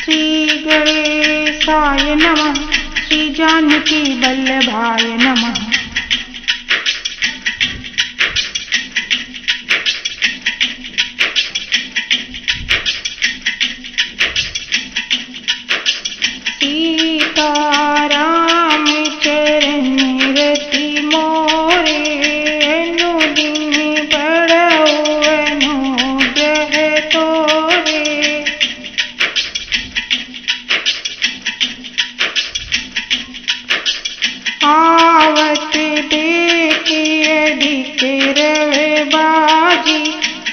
श्री गणेशाय नमः, श्री जानकी वल्लभाय नमः। सीताराम चरण रति मोरे, अनुदिन बढ़ऊ अनुग्रह तोरे। आवत देखिए अधिक रवे बाजी,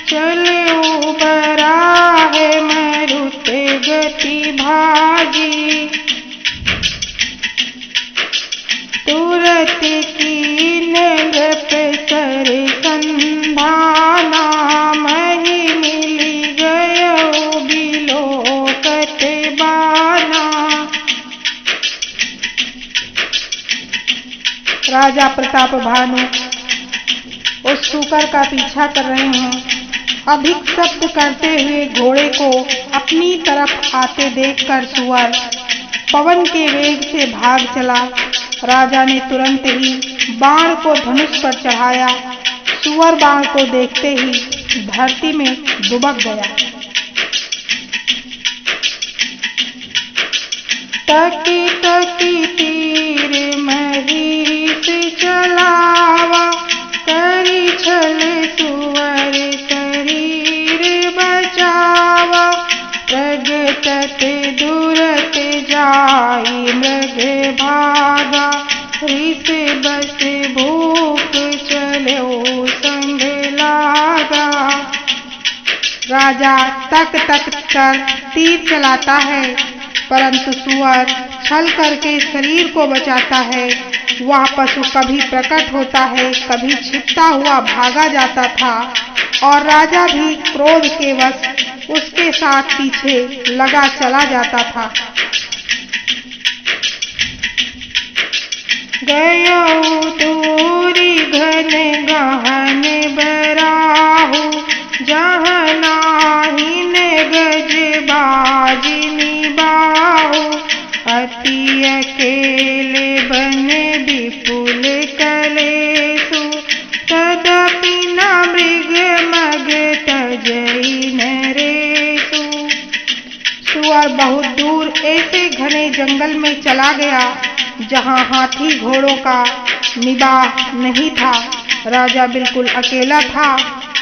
चले उबरा है मरुत गति भाजी। तुरत कीन गप कर संधाना, मही मिली गयो बिलोकत बाना। राजा प्रताप भानु उस सूकर का पीछा कर रहे हैं। अधिक शब्द करते हुए घोड़े को अपनी तरफ आते देखकर सुअर पवन के वेग से भाग चला। राजा ने तुरंत ही बाण को धनुष पर चढ़ाया। सुअर बाण को देखते ही धरती में दुबक गया। टकी टकी तीर महिष चलावा, करी छल सुअर शरीर बचावा। प्रगटत दूरत जाई मृग भागा, रिस बस भूख चलो संग लागा। राजा तक तक कर तीर चलाता है, परंतु सुअर छल करके शरीर को बचाता है। वह पशु कभी प्रकट होता है, कभी छिपता हुआ भागा जाता था और राजा भी क्रोध के वश उसके साथ पीछे लगा चला जाता था। गयो दूरी घन गहन बराहु, जहाँ नाहिन गज बाजिनी बाहु। अति अकेले बन विपुल कलेसु, तदपि न मृग मग तजई नरेसु। सुअर बहुत दूर ऐसे घने जंगल में चला गया जहाँ हाथी घोड़ों का निवास नहीं था। राजा बिल्कुल अकेला था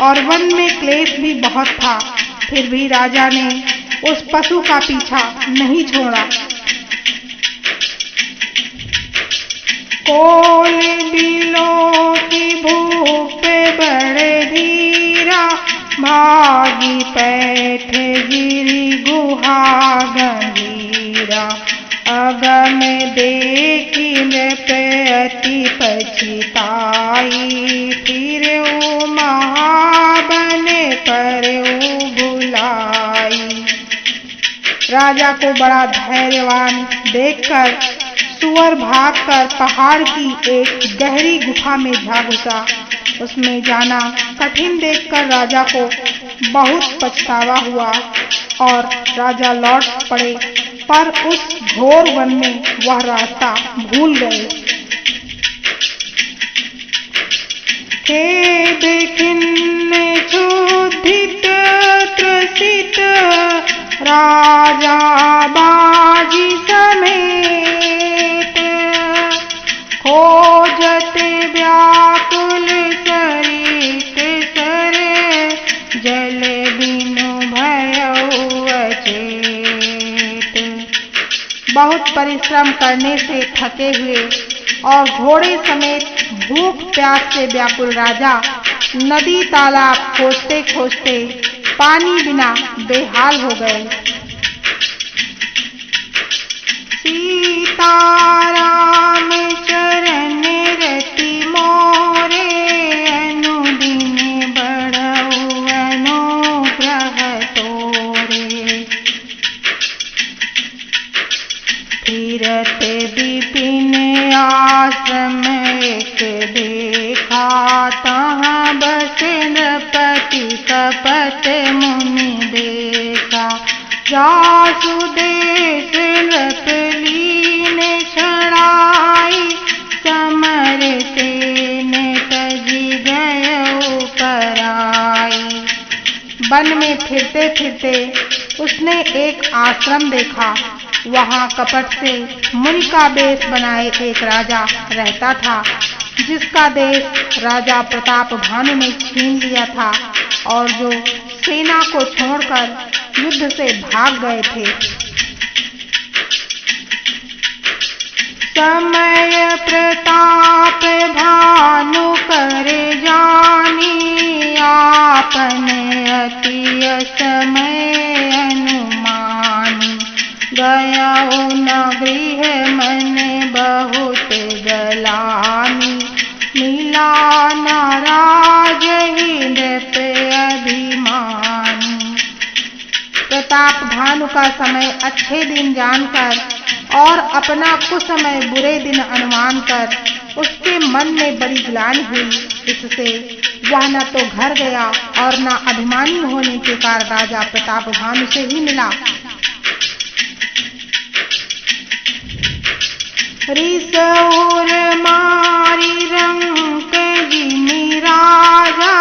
और वन में क्लेश भी बहुत था। फिर भी राजा ने उस पशु का पीछा नहीं छोड़ा। कोल बिलो की भूप बड़े धीरा, भागी पैठ गिरी गुहा गंभीरा। अगम देखी नृप अति पछिताई, फिर महाबन पर बुलाई। राजा को बड़ा धैर्यवान देखकर सुअर भागकर पहाड़ की एक गहरी गुफा में जा घुसा। उसमें जाना कठिन देखकर राजा को बहुत पछतावा हुआ और राजा लौट पड़े, पर उस घोर वन में वह रास्ता भूल गए। खेद खिन्न क्षुधित त्रसित, राजा बाजी समेत। खोजत व्याकुल सरित सर, जल बिनु भयउ अचेत। बहुत परिश्रम करने से थके हुए और घोड़े समेत भूख प्यास से व्याकुल राजा नदी तालाब खोजते खोजते पानी बिना बेहाल हो गए। सीताराम चरण रति मोरे, अनुदिन बढ़ऊ अनुग्रह तोरे। फिरत विपिन आश्रम एक देखा, देखा तहाँ बसे नृपति कपट मुनि देखा। जासुदेश नृपलीन छड़ाई समर सेन तजी गयो पराई। वन में फिरते फिरते उसने एक आश्रम देखा। वहाँ कपट से मुनि का वेश बनाए एक राजा रहता था, जिसका देश राजा प्रताप भानु ने छीन लिया था और जो सेना को छोड़कर युद्ध से भाग गए थे। समय प्रताप भानु करे जानी आपने अति समय अनुमानी। गया न गृह मन बहुत गलानी मिला नाराज ही नृप अभिमानी। प्रताप भानु का समय अच्छे दिन जानकर और अपना कुसमय बुरे दिन अनुमान कर उसके मन में बड़ी ग्लानि हुई। इससे वह न तो घर गया और न अभिमानी होने के कारण राजा प्रताप भानु से ही मिला। रिसौर मारी रंक जिमि राजा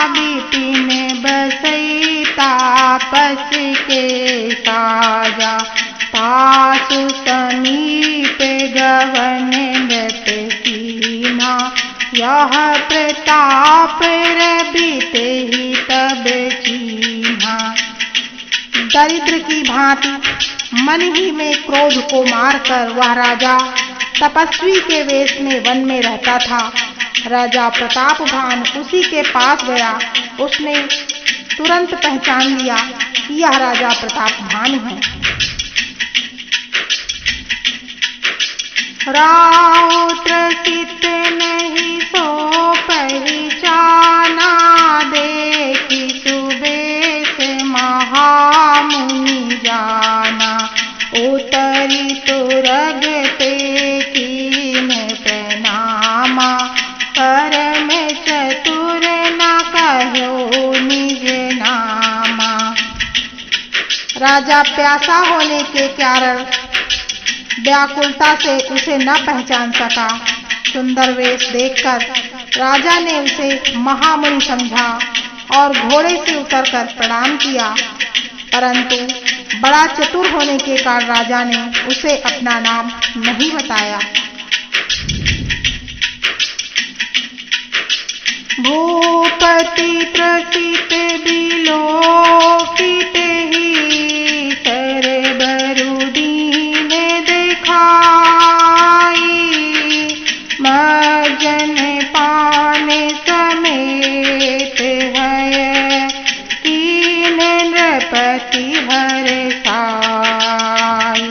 बिपिन बसई तापस के साजा। तासु समीप गवन नृप कीना यह प्रताप रबित ही तब चीन्हा। दरिद्र की भांति मन ही में क्रोध को मारकर वह राजा तपस्वी के वेश में वन में रहता था। राजा प्रताप भानु उसी के पास गया। उसने तुरंत पहचान लिया कि यह राजा प्रताप भानु है। राउत चित नहीं सो पहचाना देखी सुबेश महामुनि जाना। उतरी तुरगते कीन प्रणामा परम चतुर न कहो निज नामा। राजा प्यासा होने के कारण व्याकुलता से उसे न पहचान सका। सुंदर वेश देखकर राजा ने उसे महामुनि समझा और घोड़े से उतरकर प्रणाम किया, परंतु बड़ा चतुर होने के कारण राजा ने उसे अपना नाम नहीं बताया। भूपति प्रसित बिलोकित ही सरबरु दीन दिखाई। मजन पान समेत है कीन नृपति हर साई।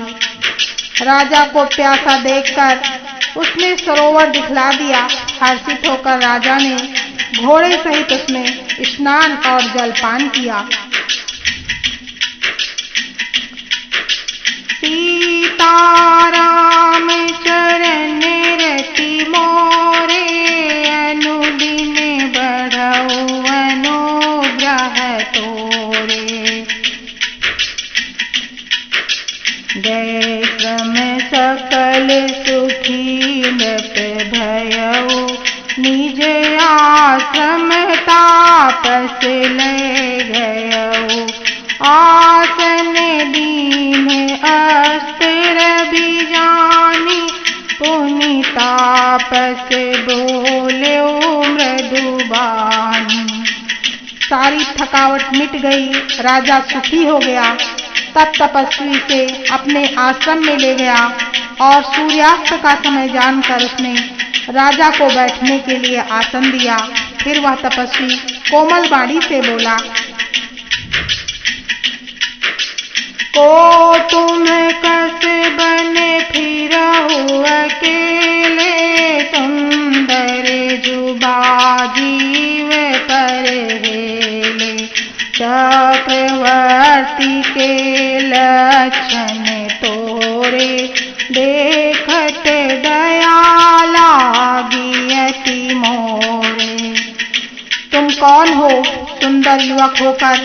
राजा को प्यासा देखकर उसने सरोवर दिखला दिया। हर्षित होकर राजा ने घोड़े सहित उसमें स्नान और जलपान किया। सीताराम चरण रति मोरे अनुदिन बढ़ऊ अनुग्रह तोरे। गए श्रम सकल सुखी नृप भयऊ निज आश्रम तापस ले गयऊ। आसन दीन अस्त्र बीजानी पुनि तापस बोल्यो मृदुबानी। सारी थकावट मिट गई। राजा सुखी हो गया। तब तपस्वी से अपने आश्रम में ले गया और सूर्यास्त का समय जानकर उसने राजा को बैठने के लिए आसन दिया। फिर वह तपस्वी कोमल वाणी से बोला, को तुम कस बन फिरहु अकेले सुंदर जुबा जीव पर हेले। चक्रवर्ती के लक्षण तोरे देखत दया लागी अति मोरे। कौन हो? सुंदर युवक होकर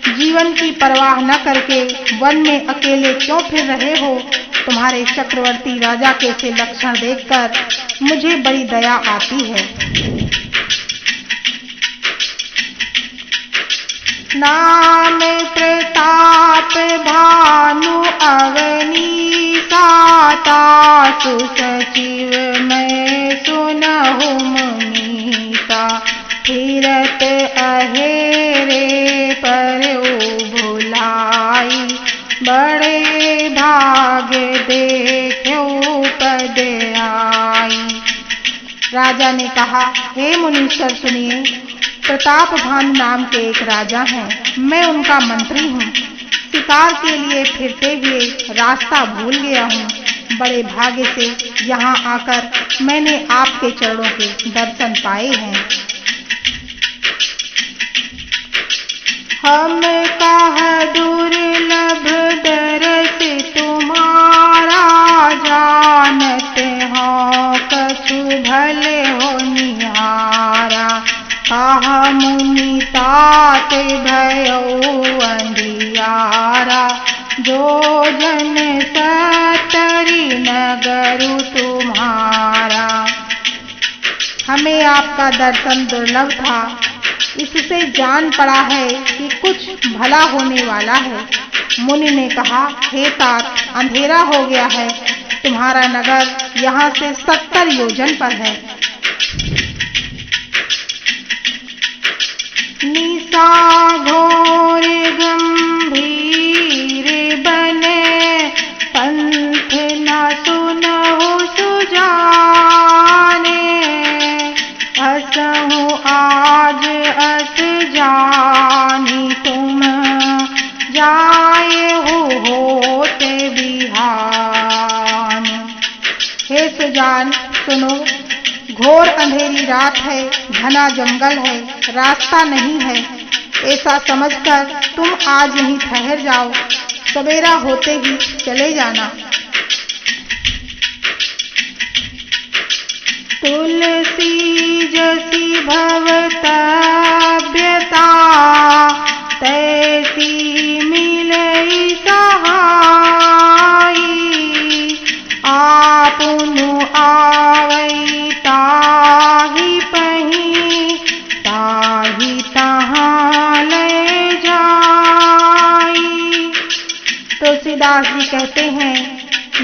जीवन की परवाह न करके वन में अकेले क्यों फिर रहे हो? तुम्हारे चक्रवर्ती राजा के से लक्षण देखकर मुझे बड़ी दया आती है। नाम प्रताप भानु अवनी साता सुसचिव मैं सुनहु मुनीसा फिरत अहेरे पर भुलाई बड़े भाग्य देखो पद आई। राजा ने कहा, हे मुनीश्वर सुनिए, प्रताप भानु नाम के एक राजा हैं। मैं उनका मंत्री हूँ। शिकार के लिए फिरते हुए रास्ता भूल गया हूँ। बड़े भाग्य से यहाँ आकर मैंने आपके चरणों के दर्शन पाए हैं। हम कह दुर्लभ दरस तुम्हारा जानत हो कछु भले हो निहारा। कहा मुनि तात भयो अंधियारा जो जन सतरी नगरु तुम्हारा। हमें आपका दर्शन दुर्लभ था, इससे जान पड़ा है कि कुछ भला होने वाला है। मुनि ने कहा, हे तात, अंधेरा हो गया है। तुम्हारा नगर यहाँ से 70 योजन पर है। निशा घोर गंभीर बने पंथ न सुनहु सुजाने। असहु आज अस जानी तुम जाए होते बिहान। हे सुजान सुनो, घोर अंधेरी रात है, घना जंगल है, रास्ता नहीं है। ऐसा समझकर तुम आज यहीं ठहर जाओ, सवेरा होते ही चले जाना। तुलसी जसी भवतव्यता तैसी मिलई सहाई। आपुनु आवई ताहि पही ताहि तहाँ ले जाई। तुलसीदास जी कहते हैं,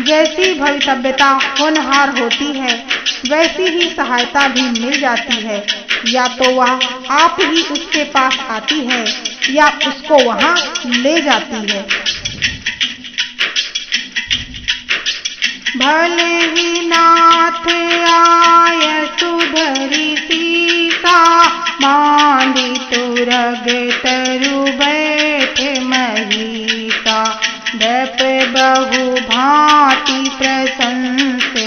जैसी भवितव्यता होनहार होती है वैसी ही सहायता भी मिल जाती है। या तो वह आप ही उसके पास आती है या उसको वहां ले जाती है। भले ही नाथ आय सुधरी सीता मांदी तुरग तरु बैठ महीता। दप बहु भांति प्रशंस्योताहि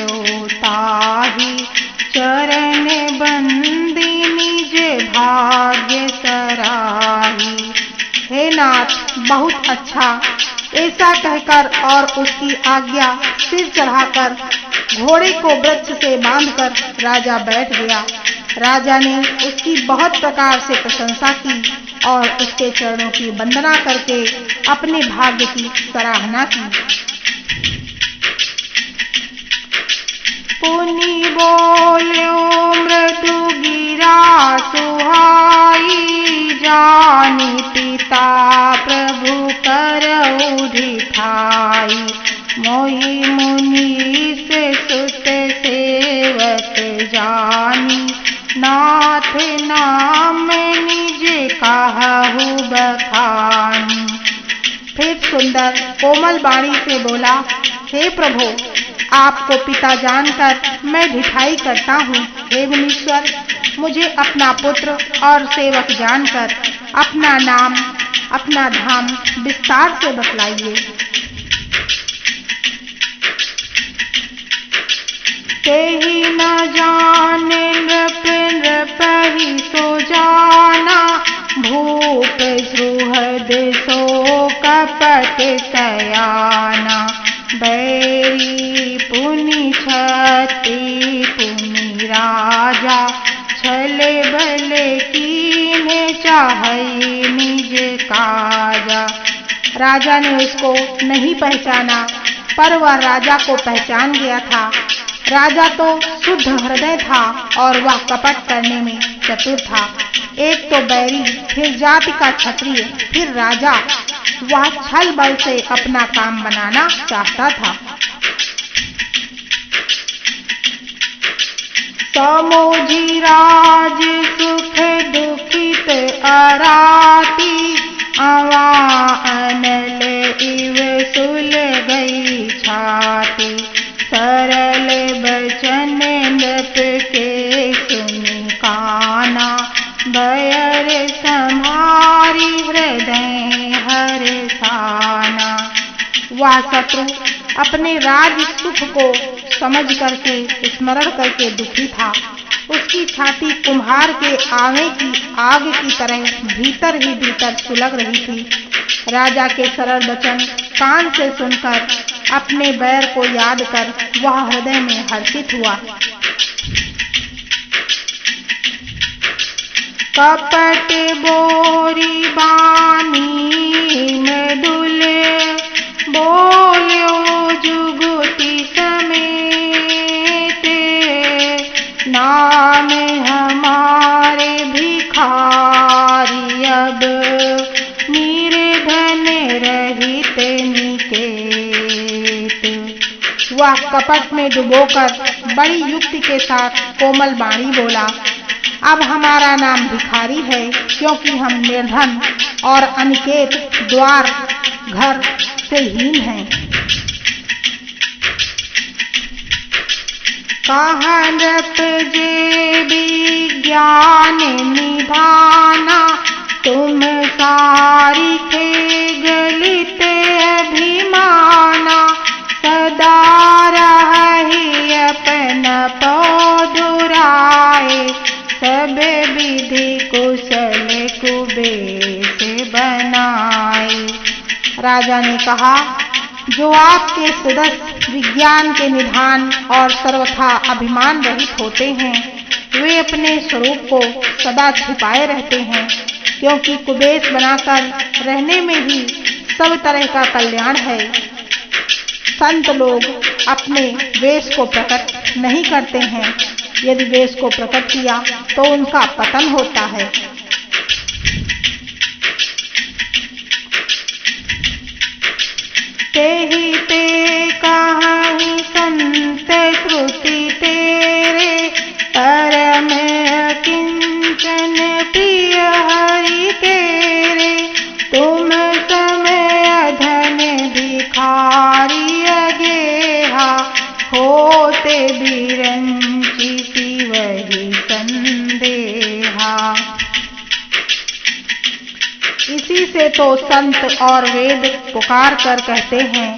चरण बंदी निज भाग्य सराही। हे नाथ, बहुत अच्छा। ऐसा कहकर और उसकी आज्ञा सिर चढ़ाकर घोड़े को वृक्ष से बांधकर राजा बैठ गया। राजा ने उसकी बहुत प्रकार से प्रशंसा की और उसके चरणों की वंदना करके अपने भाग्य की सराहना की। पुनि बोल्यो मृदु गिरा सुहाई। जानी पिता प्रभु करऊ धिठाई। मोहि मुनि से सुत सेवक जानी। नाथ नाम निज कहु बखानी। फिर सुंदर कोमल वाणी से बोला, हे प्रभु, आपको पिता जानकर मैं ढिठाई करता हूँ। हे मुनीश्वर, मुझे अपना पुत्र और सेवक जानकर अपना नाम अपना धाम विस्तार से बतलाइए। तेहि न जाने नृप नृपहि सो जाना। भूप सुहृद सो कपट सयाना। बैरी पुनि छति पुनि राजा। छल भले की चिन्ह चाहई निज काजा। राजा ने उसको नहीं पहचाना, पर वह राजा को पहचान गया था। राजा तो शुद्ध हृदय था और वह कपट करने में चतुर था। एक तो बैरी, फिर जाति का क्षत्रिय, फिर राजा, वह छल बल से अपना काम बनाना चाहता था। समोझी राज सुख दुखित अराती, अवा अनल इव सुल गई छाती। सरल बचन नृप के सुनि काना, बयर सम्हारी हृदय हर्षाना। वह शत्रु अपने राज सुख को समझ करके स्मरण करके दुखी था। उसकी छाती कुम्हार के आवे की आग की तरह भीतर ही भीतर सुलग रही थी। राजा के सरल वचन कान से सुनकर अपने बैर को याद कर वह हृदय में हर्षित हुआ। कपट बोरी बानी मृदुल, बोल्यो जुगुति समेत। नाम हमारे भिखारी, अब निर्धन रहित निकेत। वह कपट में डुबोकर बड़ी युक्ति के साथ कोमल वाणी बोला, अब हमारा नाम भिखारी है, क्योंकि हम निर्धन और अनिकेत द्वार घर से हीन हैं। कहत जे विज्ञान निधाना, तुम सारी थे गलित अभिमाना। सदा रही अपना पौधुराए, सब विधि कुशल कुबेश बनाए। राजा ने कहा, जो आपके सदस्य विज्ञान के निधान और सर्वथा अभिमान रहित होते हैं, वे अपने स्वरूप को सदा छिपाए रहते हैं, क्योंकि कुबेश बनाकर रहने में ही सब तरह का कल्याण है। संत लोग अपने वेश को प्रकट नहीं करते हैं, यदि वेश को प्रकट किया तो उनका पतन होता है। तेहि ते कहाहि संत श्रुति तेरे, परम किंचन प्रिय हरि तेरे। तुम समय धन भिखारी अगेहा, होते बिरंची शिवहि संदेहा। इसी से तो संत और वेद पुकार कर कहते हैं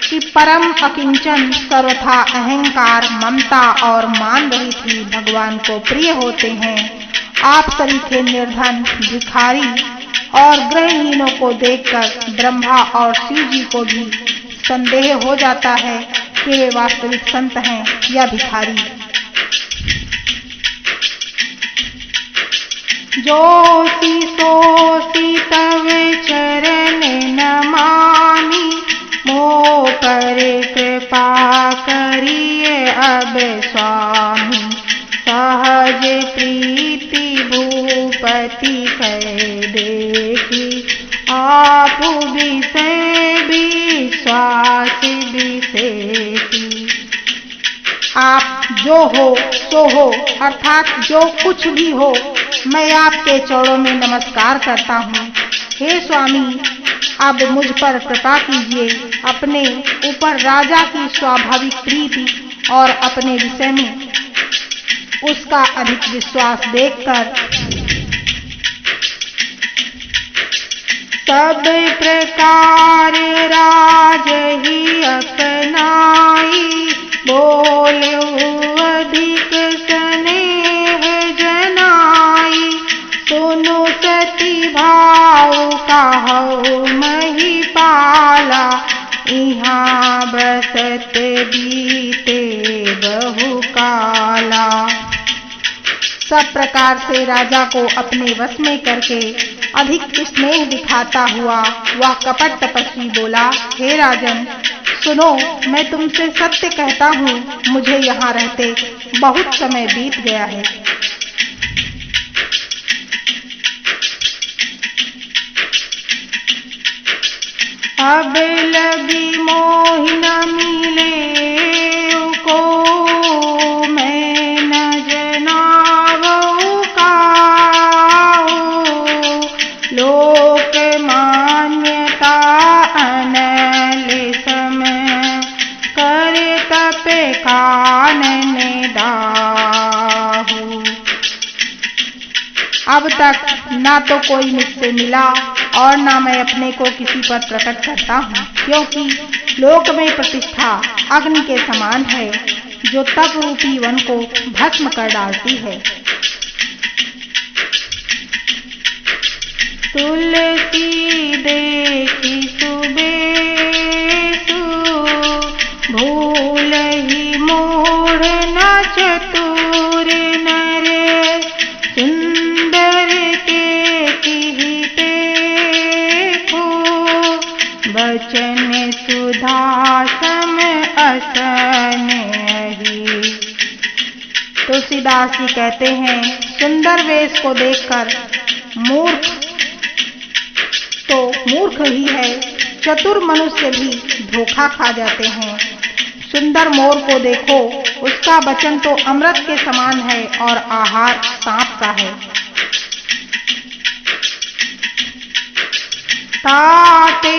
कि परम अकिंचन सर्वथा अहंकार, ममता और मान रहित ही भगवान को प्रिय होते हैं। आप सरीखे निर्धन, भिखारी और गृहहीनों को देखकर ब्रह्मा और शिव जी को भी संदेह हो जाता है कि वे वास्तविक संत हैं या भिखारी। जोशी सोशी तव चरण नमामि, मोह पर कृपा करिए अब स्वामी। सहज प्रीति भूपति कह देखी, आप विषय विश्वास विशेषी। आप जो हो सो हो, अर्थात जो कुछ भी हो, मैं आपके चरणों में नमस्कार करता हूँ। हे स्वामी, अब मुझ पर कृपा कीजिए। अपने ऊपर राजा की स्वाभाविक प्रीति और अपने विषय में उसका अधिक विश्वास देखकर सब प्रकार राज ही अपनाई, बोलो अधिक स्नेह जनाई। सुनो सती भाव कहु महिपाला, इहाँ बसत बीते बहु काला। सब प्रकार से राजा को अपने वश में करके अधिक स्नेह दिखाता हुआ वह कपट तपस्वी बोला, हे राजन, सुनो, मैं तुमसे सत्य कहता हूँ, मुझे यहाँ रहते बहुत समय बीत गया है। अब लगी मोह न मिले को, मैं न जनावो काहू, लोक मान्यता अनल समय, कर तप कानन दाहू। अब तक ना तो कोई मुझसे मिला और ना मैं अपने को किसी पर प्रकट करता हूँ, क्योंकि लोक में प्रतिष्ठा अग्नि के समान है जो तप रूपी वन को भस्म कर डालती है। तुलसी देखी सुबेसु, भूल ही मूढ़ न चतुर नर, सुंदर के तिहिते वचन सुधा सम असन ही। तुलसीदास जी कहते हैं, सुंदर वेश को देखकर मूर्ख तो मूर्ख ही है, चतुर मनुष्य भी धोखा खा जाते हैं। सुंदर मोर को देखो, उसका वचन तो अमृत के समान है और आहार सांप का है। ताते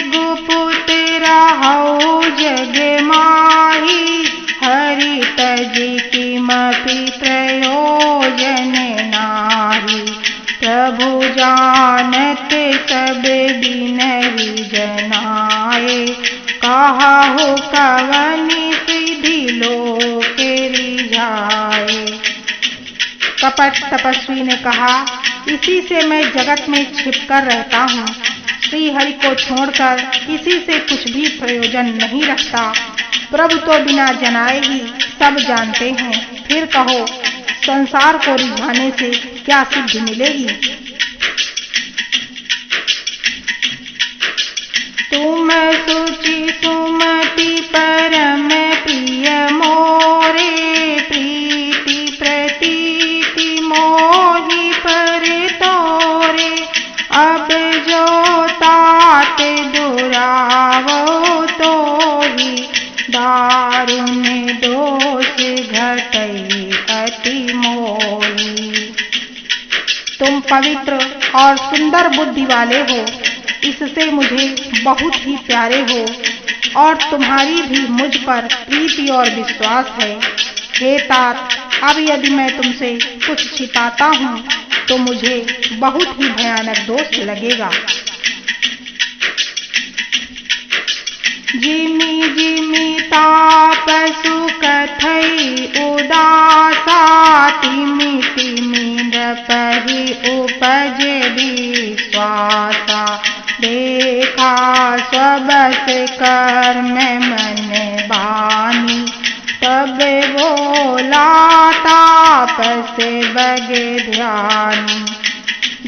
गुपुत रहो जग माही, हरि तज किमपि प्रयोजन नाही, प्रभु जानत सब बिनहि जनाए, कहु कवन सिद्धि लोक रिझाए। कपट तपस्वी ने कहा, इसी से मैं जगत में छिपकर रहता हूँ, श्री हरि को छोड़कर किसी से कुछ भी प्रयोजन नहीं रखता। प्रभु तो बिना जनाए ही सब जानते हैं, फिर कहो संसार को रिझाने से क्या सिद्धि मिलेगी। तुम सुचि सुमति परम प्रिय मोरे, प्रीति प्रतीति मोहि पर तोरे, अब जो तात दुरावो तोहि, दारुण दोष घटई अति मोहि। तुम पवित्र और सुंदर बुद्धि वाले हो, इससे मुझे बहुत ही प्यारे हो, और तुम्हारी भी मुझ पर प्रीति और विश्वास है। हे तात, अब यदि मैं तुमसे कुछ छिपाता हूँ तो मुझे बहुत ही भयानक दोष लगेगा। जिमि जिमि तापसु कथई उदासा, तिमि तिमि नृपहि उपज विश्वासा, देखा सबस कर्म मन बानी, तब बोला तापस बगे ध्यानी।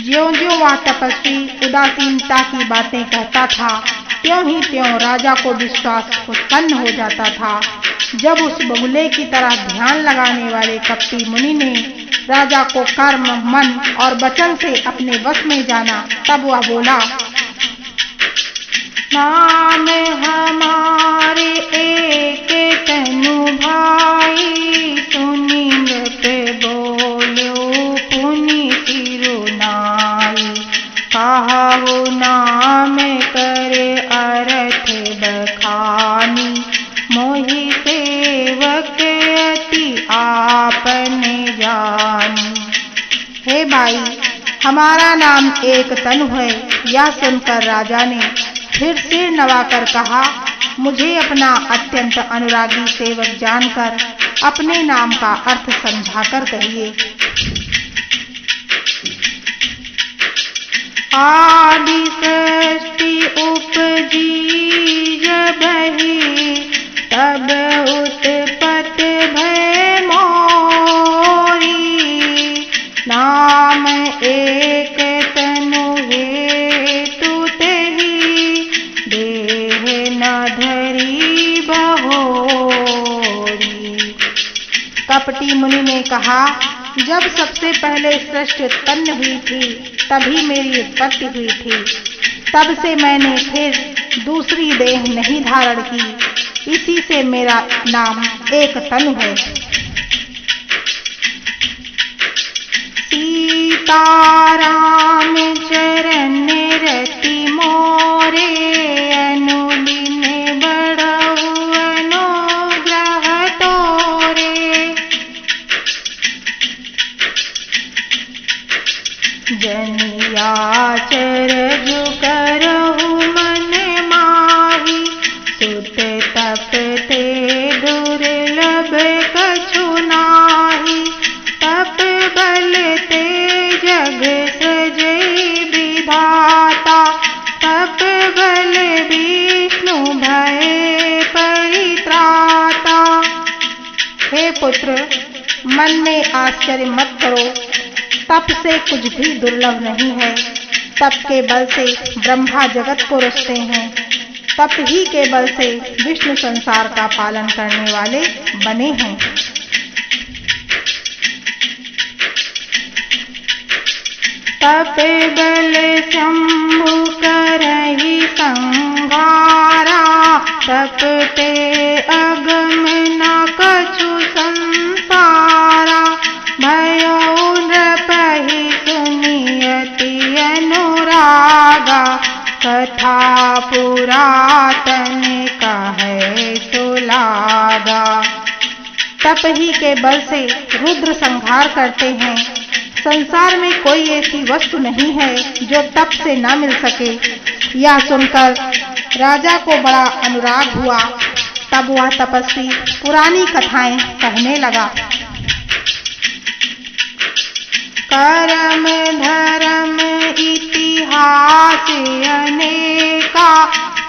ज्यों-ज्यों वह तपस्वी उदासीनता की बातें कहता था, त्यों ही त्यों राजा को विश्वास उत्पन्न हो जाता था। जब उस बगुले की तरह ध्यान लगाने वाले कपटी मुनि ने राजा को कर्म, मन और वचन से अपने वश में जाना, तब वह बोला, नाम हमारे एक तनु भाई, सुनि मृत बोलो पुनि सिरुनाई, कहु नाम करे अर्थ बखानी, मोहि सेवक अति आपने जानी। हे भाई, हमारा नाम एक तनु है। यह सुनकर राजा ने फिर सिर नवाकर कहा, मुझे अपना अत्यंत अनुरागी सेवक जानकर अपने नाम का अर्थ समझाकर कहिए। आदि सृष्टि उपजी जबहि, तब उत्पत भय मोरी, राम एक तनु हेतु तेहि, देह न धरी बहोरी। कपटी मुनि ने कहा, जब सबसे पहले सृष्टि उत्पन्न हुई थी तभी मेरी उत्पत्ति हुई थी, तब से मैंने फिर दूसरी देह नहीं धारण की, इसी से मेरा नाम एक तनु है। सीताराम चरण रति मोरे, अनुदिन बढ़ऊ अनुग्रह तोरे। जनियाचर जो करहु मन माही, सुत तप ते दुर्लभ कछु नाही। तप बल ते जग सजई विधाता, तप बल विष्णु भय परित्राता। हे पुत्र, मन में आश्चर्य मत करो, तप से कुछ भी दुर्लभ नहीं है। तप के बल से ब्रह्मा जगत को रचते हैं, तप ही के बल से विष्णु संसार का पालन करने वाले बने हैं। तप बल शंभु करहि संहारा, तप ते अगम न कछु संसारा। भयो नृपहि सुनियति अनुरागा, कथा पुरातन कहे सुलागा। तप ही के बल से रुद्र संहार करते हैं। संसार में कोई ऐसी वस्तु नहीं है जो तप से न मिल सके। यह सुनकर राजा को बड़ा अनुराग हुआ। तब वह तपस्वी पुरानी कथाएं कहने लगा। कर्म धर्म इतिहास अनेका,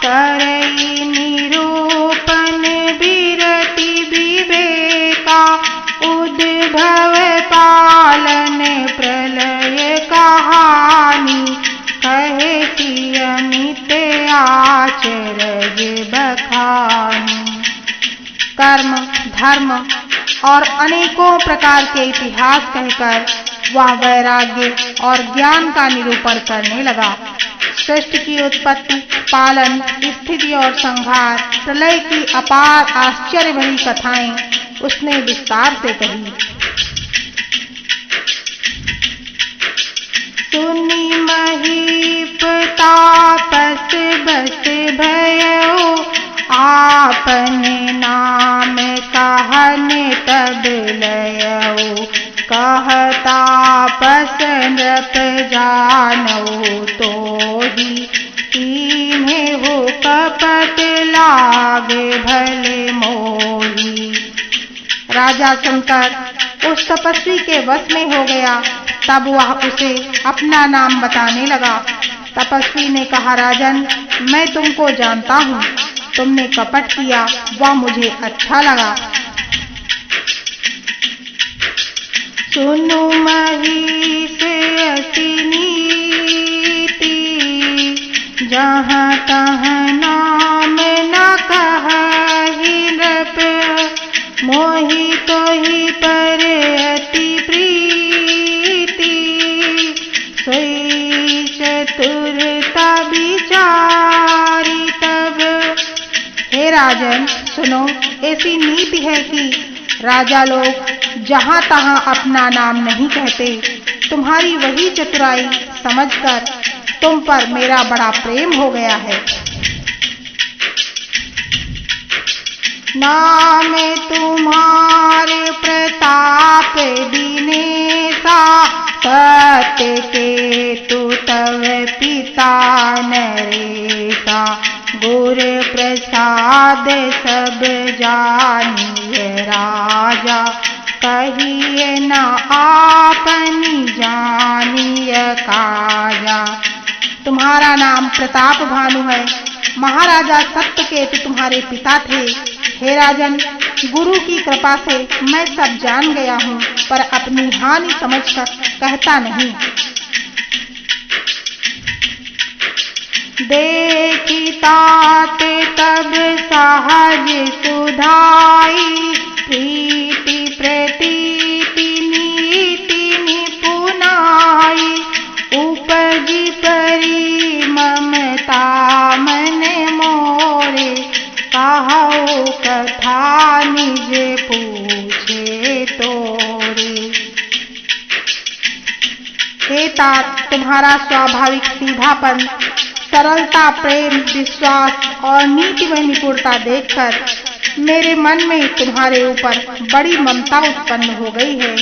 करई निरूपण बिरति विवेका। उद्भव पालन प्रलय कहानी, कहे कि अमित आचरज बखानी। कर्म धर्म और अनेकों प्रकार के इतिहास कहकर वह वैराग्य और ज्ञान का निरूपण करने लगा। सृष्टि की उत्पत्ति, पालन, स्थिति और संहार, प्रलय की अपार आश्चर्य भरी कथाएं उसने विस्तार से कही। सुनी महीप तापस बस भयो, आपने नाम कहन तब लयऊ। कहता पस नृप जानो तोहि, कीन्हे हो कपट लागे भले मोही। राजा सुनकर उस तपस्वी के वश में हो गया। तब वह उसे अपना नाम बताने लगा। तपस्वी ने कहा, राजन, मैं तुमको जानता हूँ, तुमने कपट किया वह मुझे अच्छा लगा। सुनु महीष अति नीति, जहाँ तहाँ नाम न कहहि नृप। मोहि तोहि पर अति प्रीति, सोई चतुरता विचारी तब। हे राजन, सुनो, ऐसी नीति है कि राजा लोग जहाँ तहाँ अपना नाम नहीं कहते। तुम्हारी वही चतुराई समझकर तुम पर मेरा बड़ा प्रेम हो गया है। नाम तुम्हारे प्रताप दिनेशा, सत्य के तु तव पिता नरेशा। गुर प्रसाद सब जानिए राजा, कहिए न आपनी जानिए काया। तुम्हारा नाम प्रताप भानु है। महाराजा सत्यकेतु तुम्हारे पिता थे। हे राजन, गुरु की कृपा से मैं सब जान गया हूँ, पर अपनी हानि समझकर कहता नहीं। देखी तात तब सहज सुधाई, प्रीति प्रतीति नीति निपुनाई, उपजी परी ममता मन मोरे, कहु कथा निज पूछे तोरे। हे तात, तुम्हारा स्वाभाविक सीधापन, सरलता, प्रेम, विश्वास और नीति में निपुणता देखकर मेरे मन में तुम्हारे ऊपर बड़ी ममता उत्पन्न हो गई है।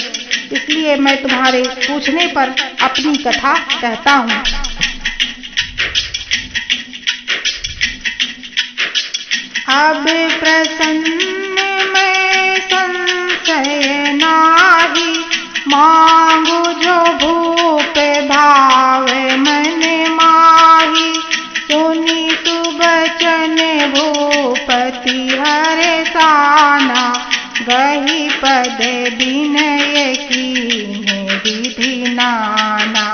इसलिए मैं तुम्हारे पूछने पर अपनी कथा कहता हूँ। अब प्रसन्न मैं संशय नाही, मांगू जो भूप भाव मन माही, सुनी सुबचन भूपति हरे साना, गही पद विनय कीन्हे विधि नाना।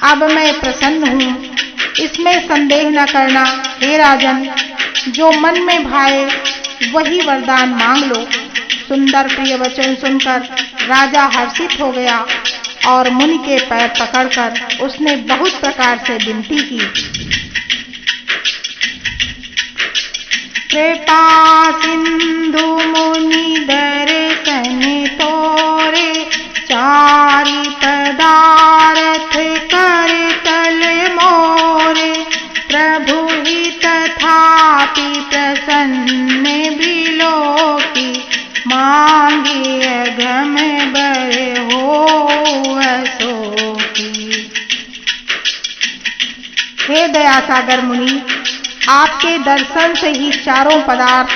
अब मैं प्रसन्न हूँ, इसमें संदेह न करना हे राजन। जो मन में भाए वही वरदान मांग लो। सुंदर प्रिय वचन सुनकर राजा हर्षित हो गया और मुनि के पैर पकड़कर उसने बहुत प्रकार से विनती की। कृपा सिंधु मुनि दर्शन तोरे, चारि पदार्थ कर तल मोरे, प्रभु ही तथापि प्रसन्न बिलोकी, मांगी अगम बर हो अशोकी। हे दया सागर मुनि, आपके दर्शन से ही चारों पदार्थ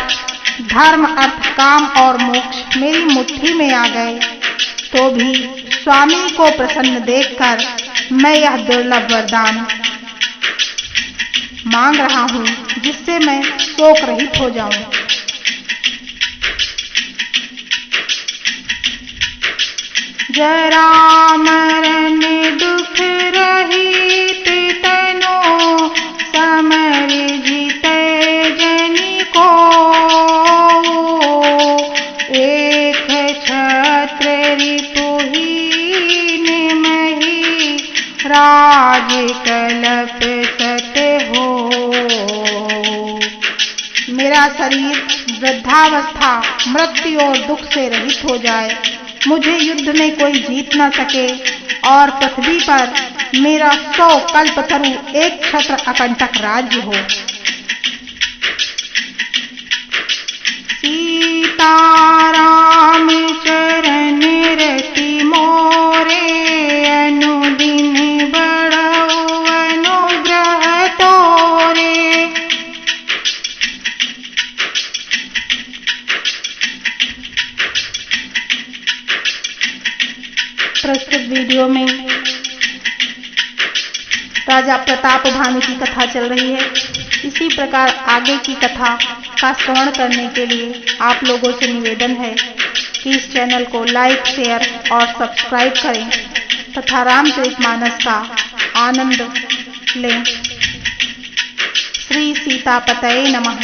धर्म, अर्थ, काम और मोक्ष मेरी मुट्ठी में आ गए। तो भी स्वामी को प्रसन्न देखकर मैं यह दुर्लभ वरदान मांग रहा हूँ, जिससे मैं शोक रहित हो जाऊं। जरा मरण दुख रहित तनो, समर जीते जनि को, एक छत्र रिपुहीन मही, राज कलप सत हो। मेरा शरीर वृद्धावस्था, मृत्यु और दुख से रहित हो जाए, मुझे युद्ध में कोई जीत न सके और पृथ्वी पर मेरा 100 कल्पतरु एक छत्र अकंटक राज्य हो। सीताराम चरण रति मोरे, अनुदिन बढ़ऊ अनुग्रह तोरे। प्रस्तुत वीडियो में राजा प्रताप भानु की कथा चल रही है। इसी प्रकार आगे की कथा का श्रवण करने के लिए आप लोगों से निवेदन है कि इस चैनल को लाइक, शेयर और सब्सक्राइब करें तथा रामचरितमानस का आनंद लें। श्री सीतापतये नमः।